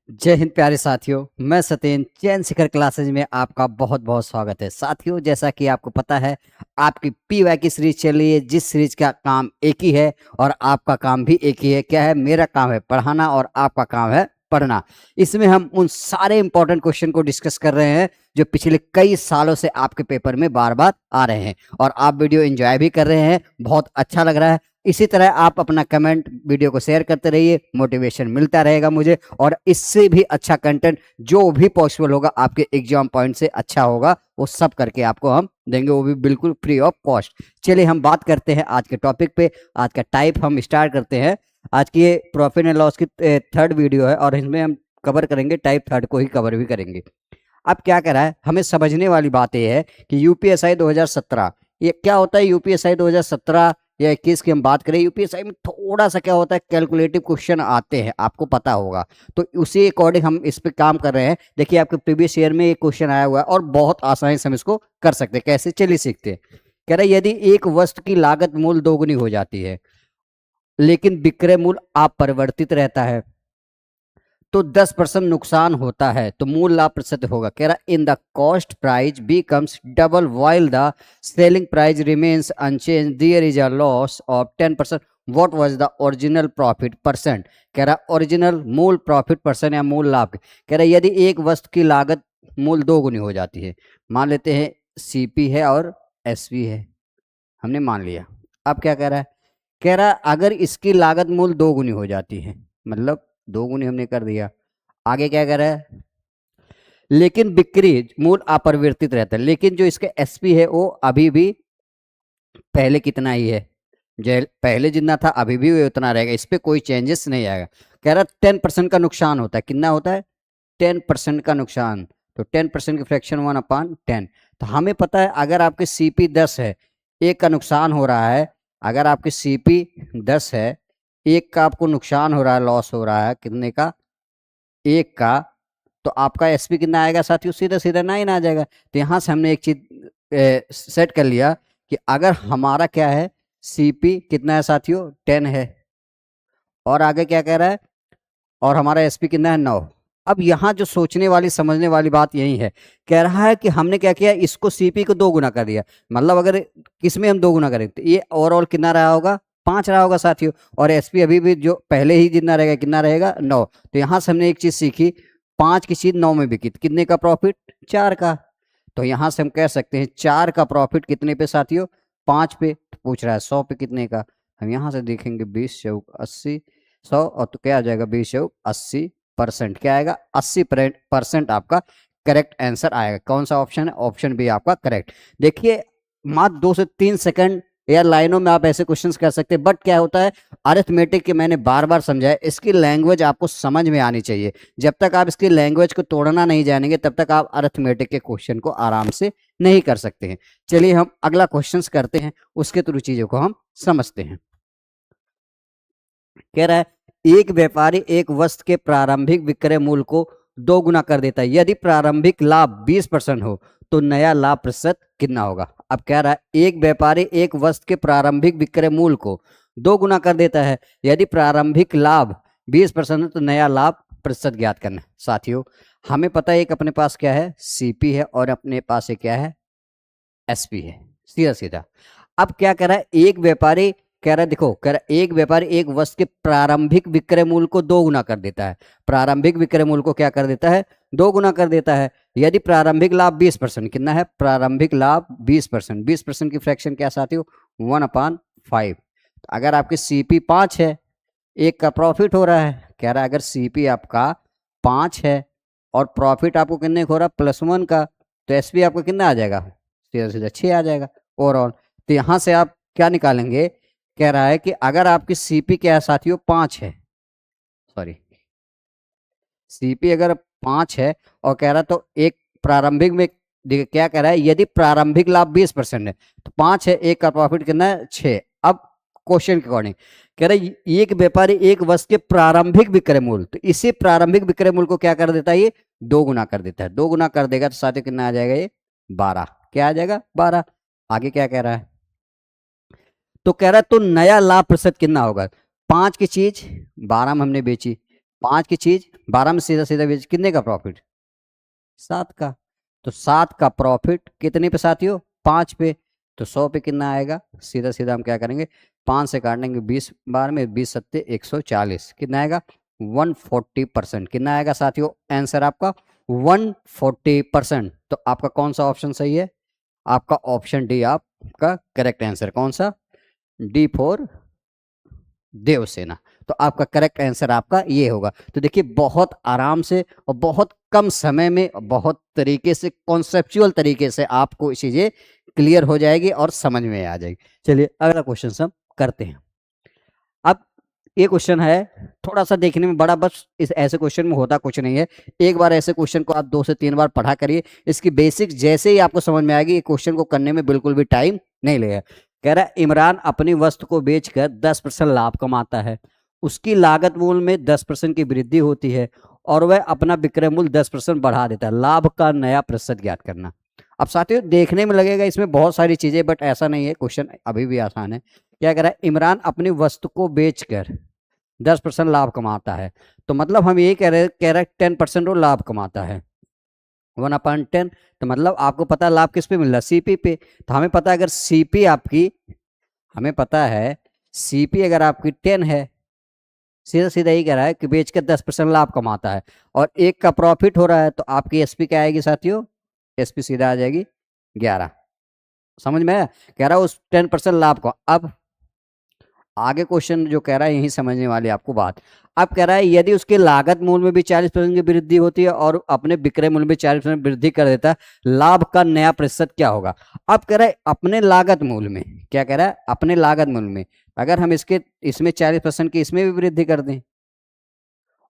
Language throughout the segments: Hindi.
जय हिंद प्यारे साथियों। मैं सत्येन चैन शिखर क्लासेज में आपका बहुत बहुत स्वागत है। साथियों, जैसा कि आपको पता है, आपकी पीवाई की सीरीज चल रही है, जिस सीरीज का काम एक ही है और आपका काम भी एक ही है। क्या है? मेरा काम है पढ़ाना और आपका काम है पढ़ना। इसमें हम उन सारे इंपॉर्टेंट क्वेश्चन को डिस्कस कर रहे हैं जो पिछले कई सालों से आपके पेपर में बार बार आ रहे हैं, और आप वीडियो एंजॉय भी कर रहे हैं। बहुत अच्छा लग रहा है। इसी तरह आप अपना कमेंट वीडियो को शेयर करते रहिए, मोटिवेशन मिलता रहेगा मुझे, और इससे भी अच्छा कंटेंट जो भी पॉसिबल होगा आपके एग्जाम पॉइंट से अच्छा होगा, वो सब करके आपको हम देंगे, वो भी बिल्कुल फ्री ऑफ कॉस्ट। चलिए हम बात करते हैं आज के टॉपिक पे। आज का टाइप हम स्टार्ट करते हैं। आज की ये प्रॉफिट एंड लॉस की थर्ड वीडियो है, और इसमें हम कवर करेंगे टाइप थर्ड को ही कवर भी करेंगे। अब क्या करा है, हमें समझने वाली बात यह है कि यूपीएसआई 2017 ये क्या होता है। यूपीएसआई 2017 या 21 की हम बात करें, यूपीएसआई में थोड़ा सा क्या होता है, कैलकुलेटिव क्वेश्चन आते हैं, आपको पता होगा। तो उसी अकॉर्डिंग हम इस पे काम कर रहे हैं। देखिए, आपके प्रीवियस ईयर में एक क्वेश्चन आया हुआ है और बहुत आसानी से हम इसको कर सकते हैं। कैसे? चलिए सीखते हैं। कह रहे यदि एक वस्तु की लागत मूल दोगुनी हो जाती है लेकिन विक्रय मूल्य अपरिवर्तित रहता है, तो 10% नुकसान होता है, तो मूल लाभ प्रतिशत होगा। कह रहा in the cost price becomes double while the selling price remains unchanged there is a loss of 10%। What was the original profit percent? कह रहा ओरिजिनल मूल प्रॉफिट परसेंट या मूल लाभ। कह रहा यदि एक वस्तु की लागत मूल दो गुनी हो जाती है, मान लेते हैं सीपी है और एसपी है, हमने मान लिया। अब क्या कह रहा है? कह रहा अगर इसकी लागत मूल दो गुनी हो जाती है, मतलब दो गुनी हमने कर दिया। आगे क्या कह रहा है? लेकिन बिक्री मूल अपरिवर्तित रहता है, लेकिन जो इसका एसपी है वो अभी भी पहले कितना ही है, पहले जितना था अभी भी वो उतना रहेगा, इस पे कोई चेंजेस नहीं आएगा। कह रहा 10% का नुकसान होता है। कितना होता है? 10% का नुकसान। तो 10% की फ्रैक्शन 1/10। तो हमें पता है अगर आपके सीपी 10 है, एक का नुकसान हो रहा है। अगर आपके सीपी 10 है, एक का आपको नुकसान हो रहा है, लॉस हो रहा है, कितने का? एक का। तो आपका एसपी कितना आएगा साथियों? सीधा सीधा 9 आ जाएगा। तो यहां से हमने एक चीज सेट कर लिया कि अगर हमारा क्या है, सीपी कितना है साथियों? 10 है। और आगे क्या कह रहा है? और हमारा एसपी कितना है? 9। अब यहां जो सोचने वाली समझने वाली बात यही है। कह रहा है कि हमने क्या किया, इसको सीपी को 2 गुना कर दिया। मतलब अगर किसमें हम 2 गुना करें तो ये ओवरऑल कितना रहा होगा? 5 रहा होगा साथियों। और एसपी अभी भी जो पहले ही जितना रहेगा, कितना रहेगा? 9। तो यहां से हमने एक चीज सीखी, 5 की चीज 9 में बिकी तो कितने का प्रॉफिट? 4 का। तो यहां से हम कह सकते हैं 4 का प्रॉफिट कितने पे साथियों? 5 पे। तो पूछ रहा है 100 पे कितने का। हम यहां से देखेंगे 20 चौक 80, 100, और तो क्या आ जाएगा? 20 चौक 80%। क्या आएगा? 80% आपका करेक्ट आंसर आएगा। कौन सा ऑप्शन है? ऑप्शन बी आपका करेक्ट। देखिए, मात्र 2 से 3 सेकंड या लाइनों में आप ऐसे क्वेश्चंस कर सकते हैं, बट क्या होता है, अरिथमेटिक के मैंने बार बार समझाया, इसकी लैंग्वेज आपको समझ में आनी चाहिए। जब तक आप इसकी लैंग्वेज को तोड़ना नहीं जानेंगे, तब तक आप अरिथमेटिक के क्वेश्चन को आराम से नहीं कर सकते हैं। चलिए हम अगला क्वेश्चन करते हैं, उसके थ्रू चीजों को हम समझते हैं। कह रहा है एक व्यापारी एक वस्तु के प्रारंभिक विक्रय मूल्य को 2 गुना कर देता है। यदि प्रारंभिक लाभ 20% हो तो नया लाभ प्रतिशत कितना होगा? अब कह रहा है एक व्यापारी एक वस्तु के प्रारंभिक विक्रय मूल्य को 2 गुना कर देता है। यदि प्रारंभिक लाभ 20% है तो नया लाभ प्रतिशत ज्ञात करना है। साथियों, हमें पता है एक अपने पास क्या है, सीपी है, और अपने पास एक क्या है, एसपी है। सीधा सीधा। अब क्या कह रहा है, एक व्यापारी कह रहा है, देखो कह रहा है एक व्यापारी एक वस्तु के प्रारंभिक विक्रय मूल्य को 2 गुना कर देता है। प्रारंभिक विक्रय मूल्य को क्या कर देता है? 2 गुना कर देता है। यदि प्रारंभिक लाभ 20%, कितना है प्रारंभिक लाभ? 20%। 20% की फ्रैक्शन क्या साथियों? 1/5। अगर आपकी सीपी 5 है, एक का प्रॉफिट हो रहा है। कह रहा है अगर सीपी आपका 5 है और प्रॉफिट आपको कितने हो रहा है? +1 का, तो एसपी आपका कितना आ जाएगा? सीधा सीधा 6 आ जाएगा ओवरऑल। तो यहां से आप क्या निकालेंगे? कह रहा है कि अगर आपकी सीपी क्या है साथियों? 5 है, सॉरी, सीपी अगर 5 है और कह रहा तो एक प्रारंभिक में, देखिए क्या कह रहा है, यदि प्रारंभिक लाभ 20% है तो 5 है, एक का प्रॉफिट कितना है? 6। अब क्वेश्चन के अकॉर्डिंग कह रहा है एक व्यापारी एक वस्तु के प्रारंभिक विक्रय मूल्य, तो इसी प्रारंभिक विक्रय मूल्य को क्या कर देता है? ये 2 गुना कर देता है। 2 गुना कर देगा तो साथियों कितना आ जाएगा? ये 12। क्या आ जाएगा? 12। आगे क्या कह रहा है? तो कह रहा है तो नया लाभ प्रतिशत कितना होगा? 5 की चीज 12 में हमने बेची, 5 की चीज 12 में सीधा सीधा बेच, कितने का प्रॉफिट? 7 का। तो 7 का प्रॉफिट कितने पे साथियों? 5 पे। तो 100 पे कितना आएगा? सीधा सीधा हम क्या करेंगे, 5 से काटेंगे 20 बार में, 20 सत्ते 140, कितना आएगा? 140%। कितना आएगा साथियों आंसर आपका? 140%। तो आपका कौन सा ऑप्शन सही है? आपका ऑप्शन डी आपका करेक्ट आंसर। कौन सा? D for Devsena. तो आपका करेक्ट आंसर आपका ये होगा। तो देखिए बहुत आराम से और बहुत कम समय में बहुत तरीके से कॉन्सेप्चुअल तरीके से आपको चीजें क्लियर हो जाएगी और समझ में आ जाएगी। चलिए अगला क्वेश्चन हम करते हैं। अब ये क्वेश्चन है थोड़ा सा देखने में बड़ा, बस इस ऐसे क्वेश्चन में होता कुछ नहीं है। एक बार ऐसे क्वेश्चन को आप 2 से 3 बार पढ़ा करिए, इसकी बेसिक जैसे ही आपको समझ में आएगी, ये क्वेश्चन को करने में बिल्कुल भी टाइम नहीं लगेगा। कह रहा है इमरान अपनी वस्तु को बेचकर 10% लाभ कमाता है, उसकी लागत मूल्य में 10% की वृद्धि होती है और वह अपना विक्रय मूल्य 10% बढ़ा देता है, लाभ का नया प्रतिशत ज्ञात करना। अब साथियों देखने में लगेगा इसमें बहुत सारी चीजें, बट ऐसा नहीं है, क्वेश्चन अभी भी आसान है। क्या कह रहा है, इमरान अपनी वस्तु को बेचकर 10% लाभ कमाता है, तो मतलब हम ये कह रहे हैं 10% वो लाभ कमाता है, 1/10। तो मतलब आपको पता है लाभ किस पे मिल रहा है? सीपी पे। तो हमें पता है अगर सीपी आपकी, हमें पता है सीपी अगर आपकी 10 है, सीधा सीधा ही कह रहा है कि बेचकर 10% लाभ कमाता है और 1 का प्रॉफिट हो रहा है, तो आपकी एसपी क्या आएगी साथियों? एसपी सीधा आ जाएगी 11। समझ में आया? कह रहा है उस 10% लाभ को। अब आगे क्वेश्चन जो कह रहा है यही समझने वाली आपको बात। अब कह रहा है यदि उसके लागत मूल्य में भी 40% की वृद्धि होती है और अपने विक्रय मूल्य में 40% वृद्धि कर देता है, लाभ का नया प्रतिशत क्या होगा? अब कह रहा है अपने लागत मूल्य में, क्या कह रहा है? अपने लागत मूल्य में अगर हम इसमें 40% की इसमें भी वृद्धि कर दें,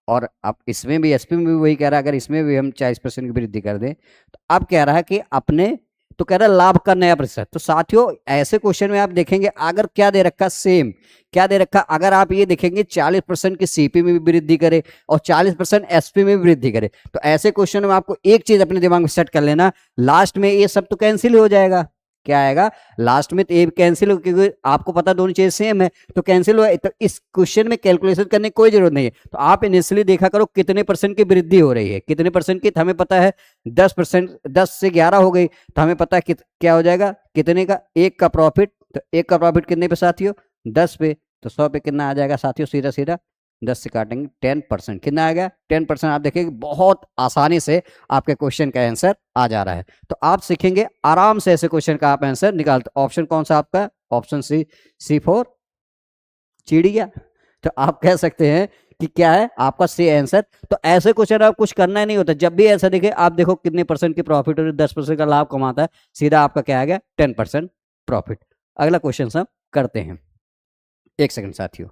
और अब इसमें भी एसपी में भी वही कह रहा है, अगर इसमें भी हम 40% की वृद्धि कर दें, तो अब कह रहा है कि अपने, तो कह रहा है लाभ का नया प्रतिशत। तो साथियों ऐसे क्वेश्चन में आप देखेंगे अगर क्या दे रखा, सेम क्या दे रखा, अगर आप ये देखेंगे 40% की सीपी में भी वृद्धि करे और 40% एसपी में भी वृद्धि करे, तो ऐसे क्वेश्चन में आपको एक चीज अपने दिमाग में सेट कर लेना, लास्ट में ये सब तो कैंसिल हो जाएगा। क्या आएगा लास्ट में? तो ये कैंसिल हो, क्योंकि आपको पता दोनों चीज सेम है, तो कैंसिल हुआ। तो इस क्वेश्चन में कैलकुलेशन करने की कोई जरूरत नहीं है। तो आप इनिशियली देखा करो कितने परसेंट की वृद्धि हो रही है, कितने परसेंट की। तो हमें पता है 10%, 10 से 11 हो गई, तो हमें पता है क्या हो जाएगा, कितने का? 1 का प्रॉफिट। तो 1 का प्रॉफिट कितने पे साथियों? 10 पे। तो 100 पे कितना आ जाएगा साथियों? सीधा सीधा 10 से काटेंगे 10%, कितना आ गया? 10%। आप देखिए बहुत आसानी से आपके क्वेश्चन का आंसर आ जा रहा है। तो आप सीखेंगे आराम से ऐसे क्वेश्चन का आप आंसर निकालते। ऑप्शन कौन सा आपका? ऑप्शन सी फॉर चिड़िया। तो आप कह सकते हैं कि क्या है आपका सी आंसर। तो ऐसे क्वेश्चन आप कुछ करना ही नहीं होता, जब भी ऐसा देखे आप देखो कितने परसेंट की प्रॉफिट और 10% का लाभ कमाता है, सीधा आपका क्या आ गया? 10% प्रॉफिट। अगला क्वेश्चन हम करते हैं। एक सेकंड साथियों,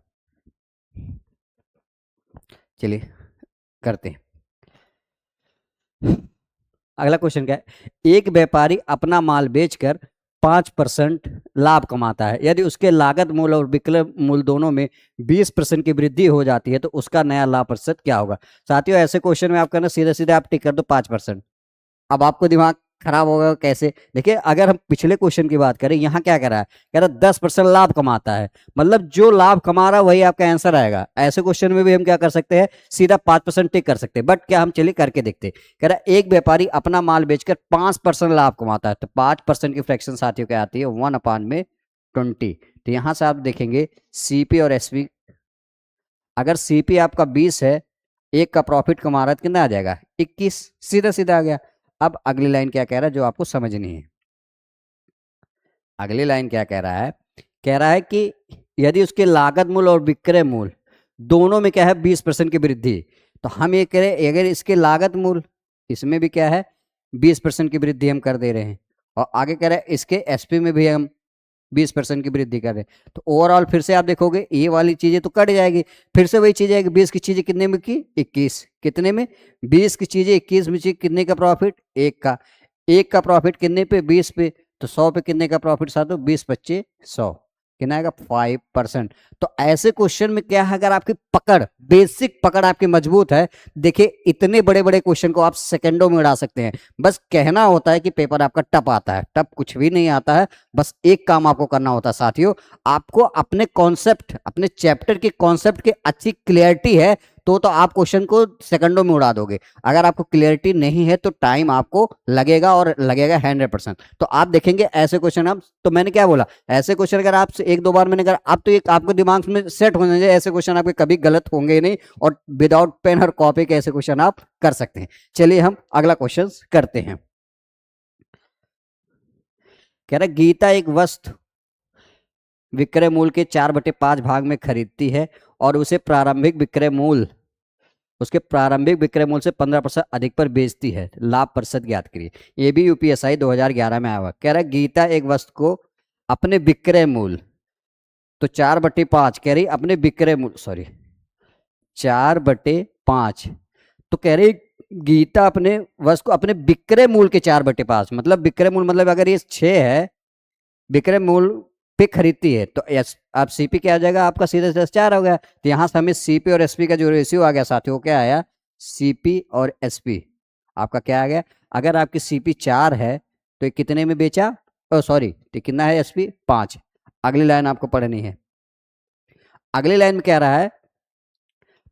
चलिए करते हैं। अगला क्वेश्चन क्या है? एक व्यापारी अपना माल बेचकर 5% लाभ कमाता है, यदि उसके लागत मूल्य और विक्रय मूल्य दोनों में 20% की वृद्धि हो जाती है, तो उसका नया लाभ प्रतिशत क्या होगा? साथियों ऐसे क्वेश्चन में आप करना सीधे सीधे आप टिक कर दो 5%। अब आपको दिमाग खराब होगा कैसे? देखिए अगर हम पिछले क्वेश्चन की बात करें, यहाँ क्या कह रहा है? कह रहा है 10% लाभ कमाता है, मतलब जो लाभ कमा रहा है वही आपका आंसर आएगा। ऐसे क्वेश्चन में भी हम क्या कर सकते हैं? सीधा 5% टिक कर सकते हैं। बट क्या हम चलिए करके देखते हैं। कह रहा है एक व्यापारी अपना माल बेचकर 5% लाभ कमाता है, तो 5% की फ्रैक्शन साथियों क्या आती है? 1/20। तो यहां से आप देखेंगे सीपी और एसपी, अगर सीपी आपका 20 है, 1 का प्रॉफिट कमा रहा है, कितना आ जाएगा? 21। सीधा सीधा आ गया। अब अगली लाइन क्या कह रहा है जो आपको समझनी है? अगली लाइन क्या कह रहा है? कह रहा है कि यदि उसके लागत मूल्य और विक्रय मूल्य दोनों में क्या है 20% की वृद्धि, तो हम ये करें अगर इसके लागत मूल्य इसमें भी क्या है 20% की वृद्धि हम कर दे रहे हैं, और आगे कह रहे हैं इसके एसपी में भी हम 20% की वृद्धि कर रहे हैं, तो ओवरऑल फिर से आप देखोगे ये वाली चीजें तो कट जाएगी, फिर से वही चीज आएगी। 20 की चीजें कितने में की? 21। कितने में? 20 की चीजें 21 में, कितने का प्रॉफिट? 1 का। 1 का प्रॉफिट कितने पे? 20 पे। तो 100 पे कितने का प्रॉफिट साथों? 20 25 100, कितना आएगा? 5%। तो ऐसे क्वेश्चन में क्या है, अगर आपकी पकड़, बेसिक पकड़ आपकी मजबूत है, देखिए इतने बड़े बड़े क्वेश्चन को आप सेकंडों में उड़ा सकते हैं। बस कहना होता है कि पेपर आपका टफ आता है, टफ कुछ भी नहीं आता है। बस एक काम आपको करना होता है साथियों, आपको अपने कॉन्सेप्ट, अपने चैप्टर के कॉन्सेप्ट की अच्छी क्लियरिटी है तो आप क्वेश्चन को सेकंडों में उड़ा दोगे। अगर आपको क्लियरिटी नहीं है तो टाइम आपको लगेगा, और लगेगा 100%। तो आप देखेंगे ऐसे क्वेश्चन आप, तो मैंने क्या बोला, ऐसे क्वेश्चन अगर आप एक दो बार मैंने अगर आप, तो एक आपको दिमाग में सेट होने चाहिए, ऐसे क्वेश्चन आपके कभी गलत होंगे नहीं, और विदाउट पेन और कॉपी के ऐसे क्वेश्चन आप कर सकते हैं। चलिए हम अगला क्वेश्चन करते हैं। कह रहा गीता एक वस्तु विक्रय मूल्य के 4/5 भाग में खरीदती है और उसे प्रारंभिक विक्रय मूल्य, उसके प्रारंभिक विक्रय मूल्य से 15% अधिक पर बेचती है। लाभ प्रतिशत ज्ञात करिए। ये भी यूपीएसआई 2011 में आया हुआ। कह रहा है गीता एक वस्तु को अपने विक्रय मूल्य, तो 4/5 कह रही अपने विक्रय मूल्य, सॉरी 4/5, तो कह रही गीता अपने वस्तु को अपने विक्रय मूल्य के 4/5, मतलब विक्रय मूल्य मतलब अगर ये 6 है, विक्रय मूल्य पे खरीदती है, तो एस आप सीपी क्या आ जाएगा आपका, सीधे सीधे 4 हो गया। तो यहां से हमें सीपी और एसपी का जो रेशियो आ गया साथियों, क्या आया, सीपी और एसपी आपका क्या आ गया। अगर आपकी सीपी 4 है तो कितने में बेचा, सॉरी तो कितना है एसपी 5। अगली लाइन आपको पढ़नी है। अगली लाइन में क्या रहा है,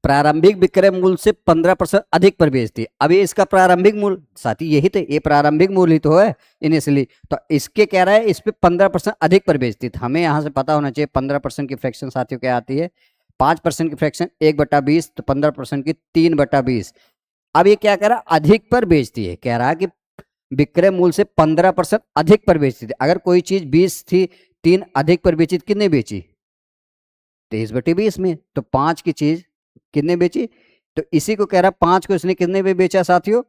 प्रारंभिक विक्रय मूल्य से 15% अधिक पर बेचती है। अभी इसका प्रारंभिक मूल्य साथी यही तो, ये प्रारंभिक मूल्य ही तो है इनिशियली, तो इसके कह रहा है इस पे 15% अधिक पर बेचती है। हमें यहां से पता होना चाहिए 15% की फ्रैक्शन साथियों क्या आती है, 5% की फ्रैक्शन 1/20, तो 15% की 3/20। अब ये क्या कह रहा है, अधिक पर बेचती है, कह रहा है कि विक्रय मूल्य से 15% अधिक पर बेचती थी। अगर कोई चीज 20 थी, 3 अधिक पर बेची, कितने बेची, 23/20 में, तो 5 की चीज कितने बेची, तो इसी को कह रहा 5 को इसने कितने पे बेचा साथियों,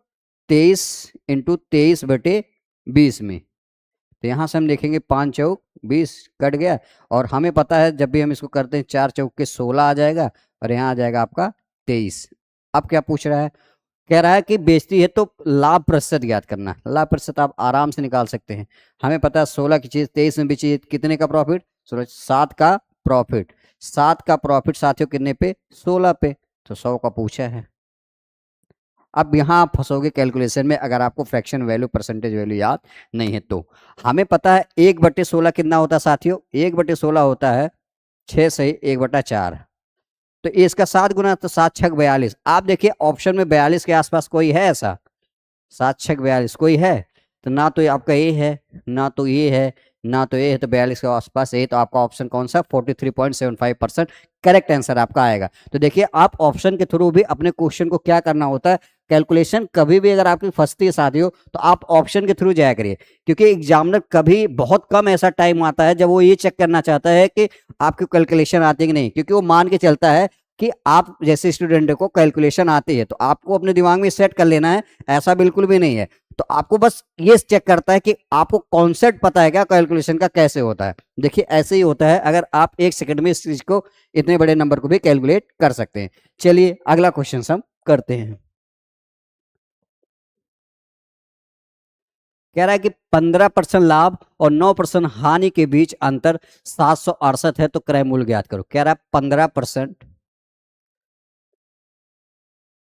23 × 23/20 में। तो यहां से हम देखेंगे 5 चौक 20 कट गया, और हमें पता है जब भी हम इसको करते हैं 4 चौक के 16 आ जाएगा, और यहाँ आ जाएगा आपका 23। अब क्या पूछ रहा है, कह रहा है कि बेचती है तो लाभ प्रतिशत ज्ञात करना। लाभ प्रतिशत आप आराम से निकाल सकते हैं। हमें पता है 16 की चीज 23 में बेची, कितने का प्रॉफिट, 7 का प्रॉफिट। 7 का प्रॉफिट साथियों कितने पे, 16 पे, तो 100 का पूछा है। अब यहां आप फंसोगे कैलकुलेशन में, अगर आपको फ्रैक्शन वैल्यू परसेंटेज वैल्यू याद नहीं है तो। हमें पता है 1/16 कितना होता है साथियों, 1/16 होता है 6 से 1/4, तो इसका 7 गुना, तो 7 6 42। आप देखिए ऑप्शन में 42 के आसपास कोई है ऐसा, 7 6 42 कोई है, तो ना तो आपका ये है, ना तो ये है, ना तो ये है, तो 42 के आसपास ये, तो आपका ऑप्शन कौन सा, 43.75% करेक्ट आंसर आपका आएगा। तो देखिए आप ऑप्शन के थ्रू भी अपने क्वेश्चन को क्या करना होता है, कैलकुलेशन कभी भी अगर आपकी फंसती है साथियों, तो आप ऑप्शन के थ्रू जाया करिए, क्योंकि एग्जामिनर कभी बहुत कम ऐसा टाइम आता है जब वो ये चेक करना चाहता है कि आपकी कैलकुलेशन आती है कि नहीं, क्योंकि वो मान के चलता है कि आप जैसे स्टूडेंट को कैलकुलेशन आती है, तो आपको अपने दिमाग में सेट कर लेना है, ऐसा बिल्कुल भी नहीं है। तो आपको बस ये चेक करता है कि आपको कॉन्सेप्ट पता है क्या कैलकुलेशन का, कैसे होता है। देखिए ऐसे ही होता है, अगर आप 1 सेकंड में इस चीज को, इतने बड़े नंबर को भी कैलकुलेट कर सकते हैं। चलिए अगला क्वेश्चन हम करते हैं। कह रहा है कि 15% लाभ और 9% हानि के बीच अंतर 768 है, तो क्रय मूल्य ज्ञात करो। कह रहा है 15%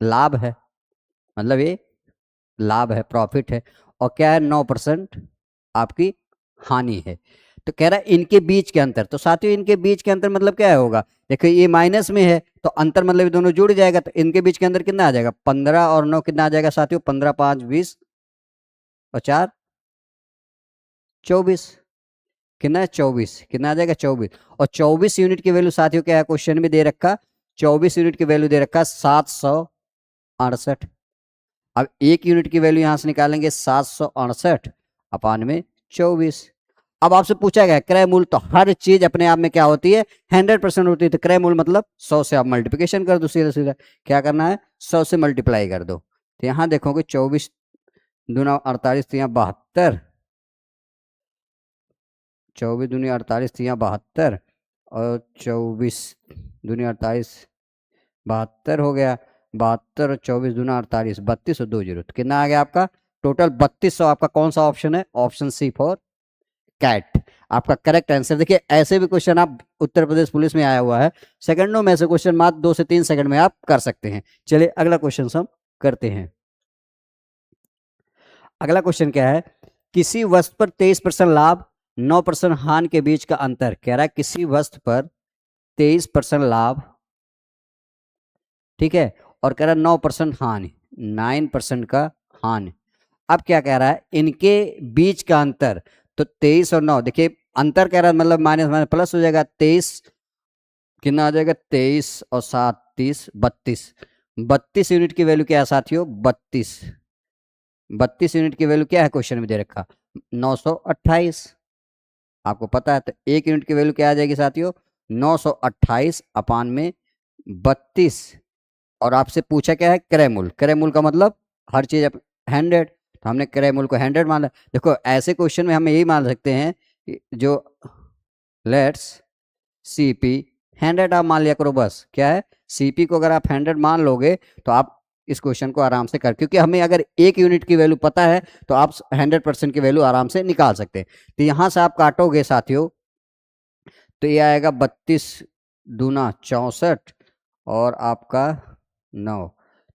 लाभ है, मतलब ये लाभ है, प्रॉफिट है, और क्या है 9% आपकी हानि है। तो कह रहा है इनके बीच के अंतर, तो साथियों इनके बीच के अंतर मतलब क्या होगा, देखो ये माइनस में है, तो अंतर मतलब ये दोनों जुड़ जाएगा, तो इनके बीच के अंदर कितना आ जाएगा, 15 और 9 कितना आ जाएगा साथियों, 15 5 20 और 4 24, कितना है 24, कितना आ जाएगा 24, और 24 यूनिट की वैल्यू साथियों क्या है, क्वेश्चन में दे रखा 24 यूनिट की वैल्यू दे रखा 768। अब 1 यूनिट की वैल्यू यहां से निकालेंगे 768 अपान में 24। अब आपसे पूछा गया क्रय मूल्य, तो हर चीज अपने आप में क्या होती है, 100% होती है, तो क्रय मूल्य मतलब 100 से आप मल्टीप्लिकेशन कर दो, सीधा सीधा क्या करना है, 100 से मल्टीप्लाई कर दो। तो यहां देखोगे 24 दूना 48, तो यहाँ 72, 24 दूनी 48, तो यहाँ 72, और 24 दूनी 48 72 हो गया, 72 और 24 दूना 48, 32 और 2 जीरो, तो कितना आ गया आपका टोटल 3200। आपका कौन सा ऑप्शन है, ऑप्शन सी फॉर कैट आपका करेक्ट आंसर। देखिए ऐसे भी क्वेश्चन आप उत्तर प्रदेश पुलिस में आया हुआ है, सेकंडों में से क्वेश्चन मात्र 2 से 3 सेकंड में आप कर सकते हैं। चलिए अगला क्वेश्चन हम करते हैं। अगला क्वेश्चन क्या है, किसी वस्तु पर 23% लाभ 9% हानि के बीच का अंतर। कह रहा है किसी वस्तु पर 23% लाभ ठीक है, और कह रहा है 9% हानि, 9% का हानि। अब क्या कह रहा है, इनके बीच का अंतर, तो 23 और 9, देखिए अंतर कह रहा है मतलब माइनस माइनस प्लस हो जाएगा, 23 कितना आ जाएगा, 23 और 7 30 32, 32 यूनिट की वैल्यू क्या है साथियों, 32, 32 यूनिट की वैल्यू क्या है क्वेश्चन में दे रखा, 928, आपको पता है, तो 1 यूनिट की वैल्यू क्या आ जाएगी साथियों, 928 अपान में 32, और आपसे पूछा क्या है, क्रय मूल, क्रय मूल का मतलब हर चीज 100, तो हमने क्रय मूल को 100 माना। देखो ऐसे क्वेश्चन में हम यही मान सकते हैं कि जो लेट्स सीपी 100 आप मान लिया करो, बस क्या है, सीपी को अगर आप 100 मान लोगे तो आप इस क्वेश्चन को आराम से कर, क्योंकि हमें अगर 1 यूनिट की वैल्यू पता है तो आप 100% की वैल्यू आराम से निकाल सकते हैं। तो यहां से आप काटोगे साथियों, तो ये आएगा 32 दूना 64 और आपका 9,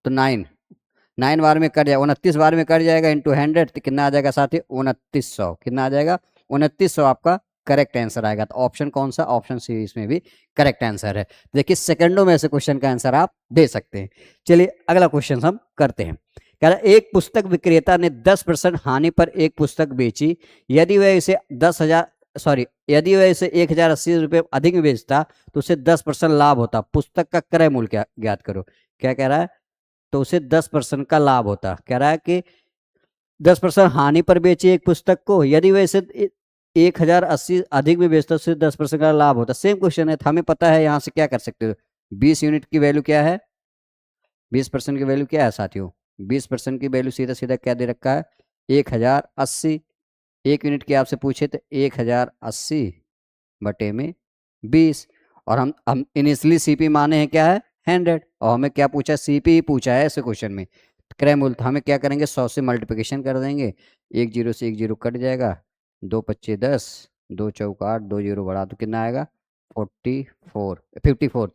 तो 9 बार में कट जाएगा, 29 बार में कट जाएगा इंटू 100, तो कितना आ जाएगा साथी, 2900, कितना आ जाएगा, 2900 आपका करेक्ट आंसर आएगा। तो ऑप्शन कौन सा, ऑप्शन सी इसमें भी करेक्ट आंसर है। देखिए सेकंडों में से क्वेश्चन का आंसर आप दे सकते हैं। चलिए अगला क्वेश्चन हम करते हैं। कह रहा है एक पुस्तक विक्रेता ने 10% हानि पर एक पुस्तक बेची, यदि वह इसे 10,000 सॉरी यदि वह इसे 1,080 रुपये अधिक में बेचता तो उसे 10% लाभ होता, पुस्तक का क्रय मूल्य क्या ज्ञात करो। क्या कह रहा है, तो उसे 10% का लाभ होता, कह रहा है कि 10% हानि पर बेची एक पुस्तक को, यदि वह इसे 1,080 अधिक में बेचता उसे 10% का लाभ होता। सेम क्वेश्चन है, तो हमें पता है यहाँ से क्या कर सकते हो, 20 यूनिट की वैल्यू क्या है, 20% की वैल्यू क्या है साथियों, 20% की वैल्यू सीधा सीधा क्या दे रखा है, 1,080, 1 यूनिट की आपसे पूछे तो 1,080 बटे में 20, और हम इनिशियली सीपी माने हैं क्या है, 100, और हमें क्या पूछा, सीपी ही पूछा है ऐसे क्वेश्चन में। क्रय मूल्य, तो हमें क्या करेंगे, 100 से मल्टीप्लिकेशन कर देंगे, 1 जीरो से 1 जीरो कट जाएगा, 2 पच्चे 10, 2 चौका 8, 2 जीरो बढ़ा तो कितना आएगा, 54 तो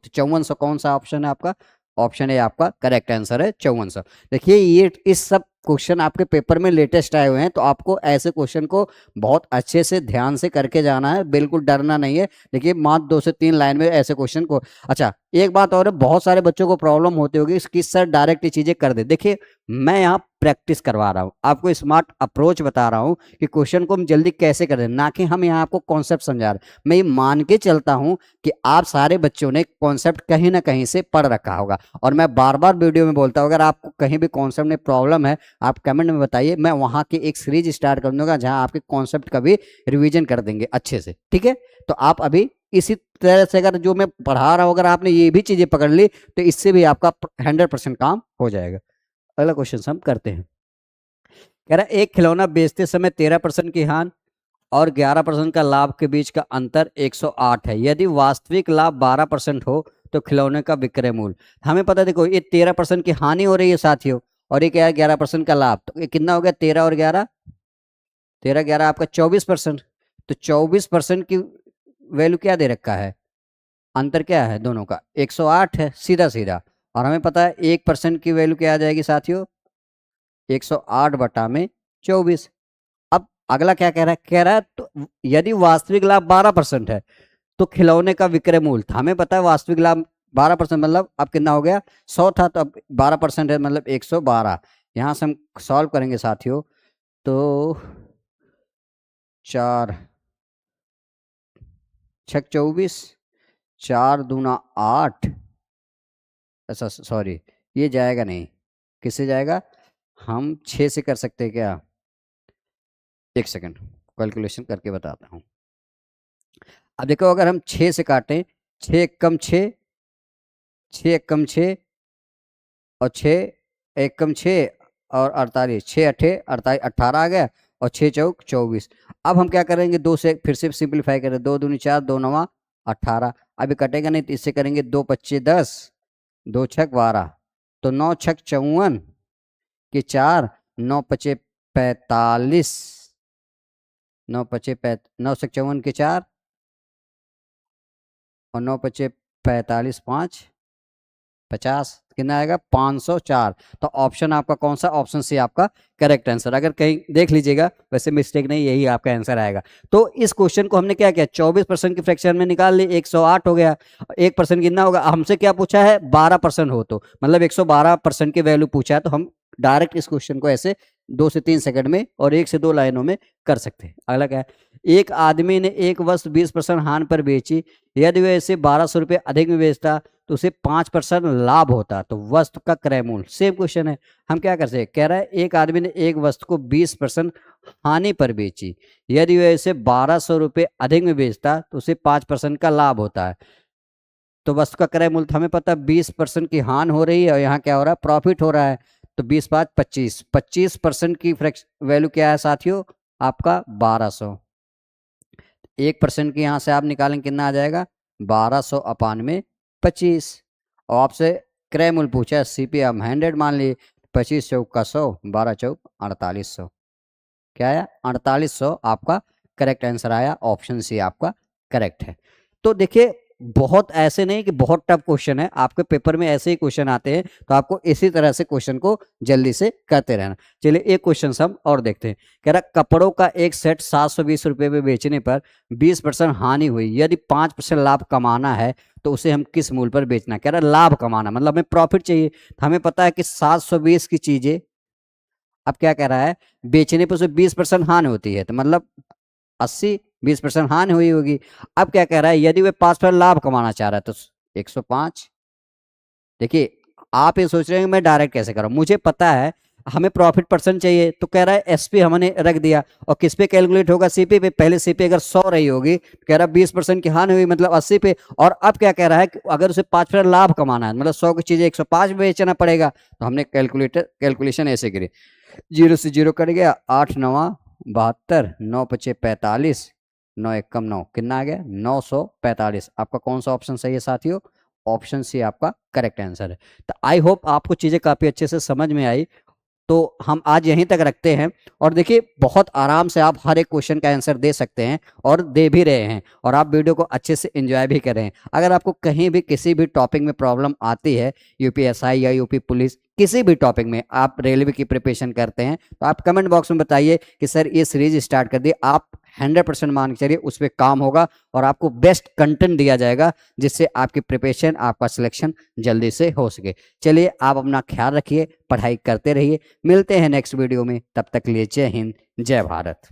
5400 कौन सा ऑप्शन है आपका, ऑप्शन है आपका करेक्ट आंसर है 5400। देखिए ये इस सब क्वेश्चन आपके पेपर में लेटेस्ट आए हुए हैं, तो आपको ऐसे क्वेश्चन को बहुत अच्छे से ध्यान से करके जाना है, बिल्कुल डरना नहीं है। देखिए मात्र 2 से 3 लाइन में ऐसे क्वेश्चन को, अच्छा एक बात और है, बहुत सारे बच्चों को प्रॉब्लम होती होगी कि सर डायरेक्ट ये चीजें कर दे। देखिए मैं यहाँ प्रैक्टिस करवा रहा हूँ आपको, स्मार्ट अप्रोच बता रहा हूँ कि क्वेश्चन को हम जल्दी कैसे कर दें, ना कि हम यहाँ आपको कॉन्सेप्ट समझा रहे हैं। मैं ये मान के चलता हूँ कि आप सारे बच्चों ने कॉन्सेप्ट कहीं ना कहीं से पढ़ रखा होगा, और मैं बार बार वीडियो में बोलता हूँ अगर आपको कहीं भी कॉन्सेप्ट में प्रॉब्लम है आप कमेंट में बताइए, मैं वहां की एक सीरीज स्टार्ट कर दूंगा जहां आपके कॉन्सेप्ट का भी रिवीजन कर देंगे अच्छे से, ठीक है। तो आप अभी इसी तरह से अगर जो मैं पढ़ा रहा हूं अगर आपने ये भी चीजें पकड़ ली तो इससे भी आपका 100% काम हो जाएगा। अगला क्वेश्चन हम करते हैं। कह रहा है एक खिलौना बेचते समय 13% की हानि और 11% का लाभ के बीच का अंतर 108 है, यदि वास्तविक लाभ 12% हो तो खिलौने का विक्रय मूल्य। हमें पता है, देखो ये 13% की हानि हो रही है साथियों, और ये क्या है 11% का लाभ, तो ये कितना हो गया, 13 और 11, 13 11 आपका 24%, तो 24% की वैल्यू क्या दे रखा है, अंतर क्या है दोनों का, 108 है सीधा सीधा, और हमें पता है 1% की वैल्यू क्या आ जाएगी साथियों, 108 बटा में 24। अब अगला क्या कह रहा है, कह रहा है तो यदि वास्तविक लाभ 12% है तो खिलौने का विक्रय मूल्य, हमें पता है वास्तविक लाभ 12% मतलब अब कितना हो गया, 100 था तो अब 12% है मतलब 112। यहां से हम सॉल्व करेंगे साथियों, तो 4 6 24, 4 दूना 8, ऐसा सॉरी ये जाएगा नहीं, किससे जाएगा, हम 6 से कर सकते हैं क्या, एक सेकंड कैलकुलेशन करके बताता हूँ। अब देखो अगर हम 6 से काटें, 6 कम 6, 6 कम 6 और 6 1 कम 6 और 48, 6 8 48 18 आ गया, और 6 चौक 24। अब हम क्या करेंगे, 2 से फिर से सिंप्लीफाई करें, 2 दूनी 4, 2 9 18, अभी कटेगा नहीं तो इससे करेंगे, 2 पच्चे 10, 2 छक 12, तो 9 छक 54 के 4, 9 पचे 45, 9 छक 54 के 4 और 9 पचे 45 5 50, कितना आएगा 504। तो ऑप्शन आपका कौन सा, ऑप्शन सी आपका करेक्ट आंसर। अगर कहीं देख लीजिएगा, वैसे मिस्टेक नहीं, यही आपका आंसर आएगा। तो इस क्वेश्चन को हमने क्या किया, 24% के फ्रैक्शन में निकाल ली, 108 हो गया। 1% कितना होगा, हमसे क्या पूछा है 12% हो, तो मतलब 112% की वैल्यू पूछा है, तो हम डायरेक्ट इस क्वेश्चन को ऐसे 2 से 3 सेकंड में और 1 से 2 लाइनों में कर सकते हैं। अगला क्या है, एक आदमी ने एक वस्तु 20% हानि पर बेची, यदि वह इसे 1200 रुपये अधिक में बेचता तो उसे 5% लाभ होता, तो वस्तु का क्रय मूल्य। सेम क्वेश्चन है, हम क्या कर सकते हैं, कह रहा है एक आदमी ने एक वस्तु को 20% हानि पर बेची, यदि वह इसे 1200 रुपये अधिक में बेचता तो उसे 5% का लाभ होता है। तो वस्तु का क्रय मूल्य हमें पता है 20% की हानि हो रही है और यहाँ क्या हो रहा है, प्रॉफिट हो रहा है। तो 20 5 25, 25% की वैल्यू क्या है साथियों, आपका 1200। 1% की यहाँ से आप निकालें, कितना आ जाएगा 1200 अपान में 25। और आपसे क्रय मूल्य पूछा है, सीपी हम 100 मान लिए, 25 चौक का 100, 12 चौक 4800। क्या आया 4800, आपका करेक्ट आंसर आया, ऑप्शन सी आपका करेक्ट है। तो देखिए बहुत ऐसे नहीं कि बहुत टफ क्वेश्चन है, आपके पेपर में ऐसे ही क्वेश्चन आते हैं, तो आपको इसी तरह से क्वेश्चन को जल्दी से करते रहना। चलिए एक क्वेश्चन हम और देखते हैं। कह रहा कपड़ों का एक सेट 720 रुपये में बेचने पर 20% हानि हुई, यदि 5% लाभ कमाना है तो उसे हम किस मूल्य पर बेचना। कह रहा लाभ कमाना मतलब हमें प्रॉफिट चाहिए, तो हमें पता है कि 720 की चीजें, अब क्या कह रहा है, बेचने पर उसे 20% हानि होती है, तो मतलब 80, 20% हानि हुई होगी। अब क्या कह रहा है, यदि वे 5% लाभ कमाना चाह रहा है तो 105। देखिए आप ये सोच रहे हैं कि मैं डायरेक्ट कैसे करूं, मुझे पता है हमें प्रॉफिट परसेंट चाहिए, तो कह रहा है एसपी हमने रख दिया, और किस पे कैलकुलेट होगा, सीपी पे। पहले सीपी अगर 100 रही होगी, कह रहा है 20% की हानि हुई मतलब 80 पे। और अब क्या कह रहा है कि अगर उसे 5% लाभ कमाना है, मतलब 100 की चीजें 105 में बेचना पड़ेगा, तो हमने कैलकुलेशन ऐसे करी, 0 से 0 कट गया, 8 9 72, 9 5 45, 9 1 कम 9, कितना आ गया 945। आपका कौन सा ऑप्शन सही है साथियों, ऑप्शन सी आपका करेक्ट आंसर है। तो आई होप आपको चीजें काफी अच्छे से समझ में आई। तो हम आज यहीं तक रखते हैं, और देखिए बहुत आराम से आप हर एक क्वेश्चन का आंसर दे सकते हैं और दे भी रहे हैं, और आप वीडियो को अच्छे से एंजॉय भी कर रहे हैं। अगर आपको कहीं भी किसी भी टॉपिक में प्रॉब्लम आती है, यूपीएसआई या यूपी पुलिस, किसी भी टॉपिक में आप रेलवे की प्रिपरेशन करते हैं, तो आप कमेंट बॉक्स में बताइए कि सर ये सीरीज स्टार्ट कर दी। आप 100% मान के चलिए उस पर काम होगा और आपको बेस्ट कंटेंट दिया जाएगा, जिससे आपकी प्रिपरेशन, आपका सिलेक्शन जल्दी से हो सके। चलिए आप अपना ख्याल रखिए, पढ़ाई करते रहिए, मिलते हैं नेक्स्ट वीडियो में, तब तक लिए जय हिंद जय भारत।